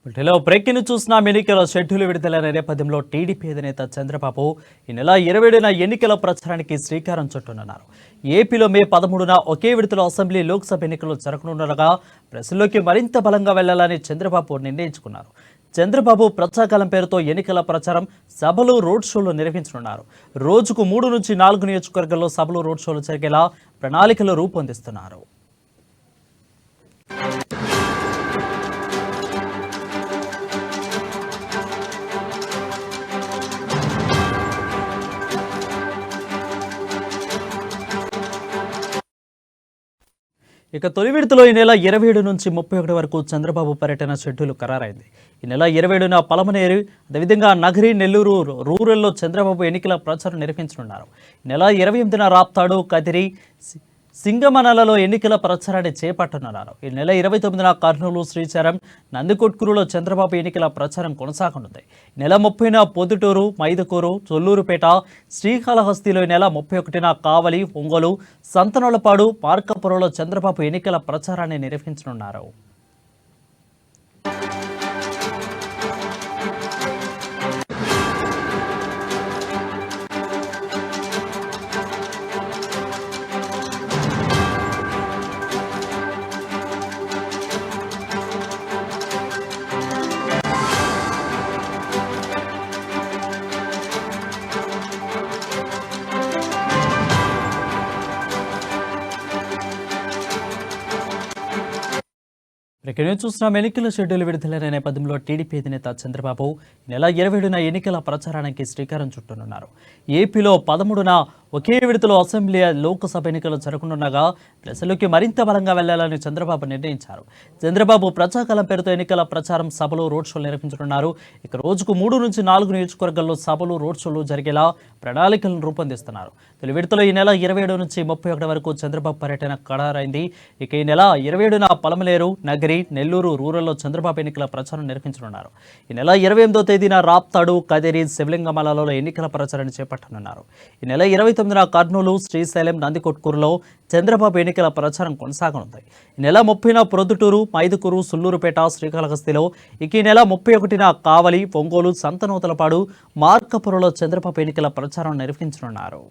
వీటిలో బ్రేకింగ్ చూసిన ఎన్నికల షెడ్యూల్ విడుదలైన నేపథ్యంలో టీడీపీ అధినేత చంద్రబాబు ఈ నెల 27న ఎన్నికల ప్రచారానికి శ్రీకారం చుట్టనున్నారు. ఏపీలో మే 13న ఒకే విడతలో అసెంబ్లీ లోక్సభ ఎన్నికలు జరగనుండగా ప్రజల్లోకి మరింత బలంగా వెళ్లాలని చంద్రబాబు నిర్ణయించుకున్నారు. చంద్రబాబు ప్రచారకాలం పేరుతో ఎన్నికల ప్రచారం సభలు రోడ్ షోలు నిర్వహించనున్నారు. రోజుకు 3 నుంచి 4 నియోజకవర్గాల్లో సభలు రోడ్ షోలు జరిగేలా ప్రణాళికలు రూపొందిస్తున్నారు. ఇక తొలి విడతలో ఈ నెల 27 నుంచి 31 వరకు చంద్రబాబు పర్యటన షెడ్యూల్ ఖరారైంది. ఈ నెల 27న పలమనేరు, అదేవిధంగా నగరి, నెల్లూరు రూరల్లో చంద్రబాబు ఎన్నికల ప్రచారం నిర్వహించనున్నారు. ఈ నెల 28న రాప్తాడు, కదిరి, సింగమనలలో ఎన్నికల ప్రచారాన్ని చేపట్టనున్నారు. ఈ నెల 29న కర్నూలు, శ్రీశైలం, నందికొట్కూరులో చంద్రబాబు ఎన్నికల ప్రచారం కొనసాగనుంది. ఈ నెల 30న పొద్దుటూరు, మైదుకూరు, చొల్లూరుపేట, శ్రీకాళహస్తిలో ఈ నెల 31న కావలి, ఒంగోలు, సంతనోలపాడు, మార్కాపురంలో చంద్రబాబు ఎన్నికల ప్రచారాన్ని నిర్వహించనున్నారు. ఇక్కడ చూస్తున్నాం ఎన్నికల షెడ్యూల్ విడుదలైన నేపథ్యంలో టీడీపీ అధినేత చంద్రబాబు నెల 27న ఎన్నికల ప్రచారానికి శ్రీకారం చుట్టనున్నారు. ఏపీలో 13న ఒకే విడతలో అసెంబ్లీ లోక్సభ ఎన్నికలు జరగనుండగా ప్రజల్లోకి మరింత బలంగా వెళ్లాలని చంద్రబాబు నిర్ణయించారు. చంద్రబాబు ప్రచారకాలం పేరుతో ఎన్నికల ప్రచారం సభలు రోడ్ షోలు నిర్వహించనున్నారు. ఇక రోజుకు 3 నుంచి 4 నియోజకవర్గాల్లో సభలు రోడ్ షోలు జరిగేలా ప్రణాళికలను రూపొందిస్తున్నారు. తొలి విడతలో ఈ నెల 27 నుంచి 31 వరకు చంద్రబాబు పర్యటన ఖరారైంది. ఇక ఈ నెల 27న పలమనేరు, నగరి, నెల్లూరు రూరల్లో చంద్రబాబు ఎన్నికల ప్రచారం నిర్వహించనున్నారు. ఈ నెల 28వ తేదీన రాప్తాడు, కదిరి, శివలింగమలలో ఎన్నికల ప్రచారాన్ని చేపట్టనున్నారు. ఈ నెల 29న కర్నూలు, శ్రీశైలం, నందికొట్కూరులో చంద్రబాబు ఎన్నికల ప్రచారం కొనసాగనుంది. ఈ నెల 30న ప్రొద్దుటూరు, మైదుకూరు, సుల్లూరుపేట, శ్రీకాళహస్తిలో, ఇక ఈ నెల 31న కావలి, ఒంగోలు, సంతనూతలపాడు, మార్కాపురంలో చంద్రబాబు ఎన్నికల ప్రచారం నిర్వహించనున్నారు.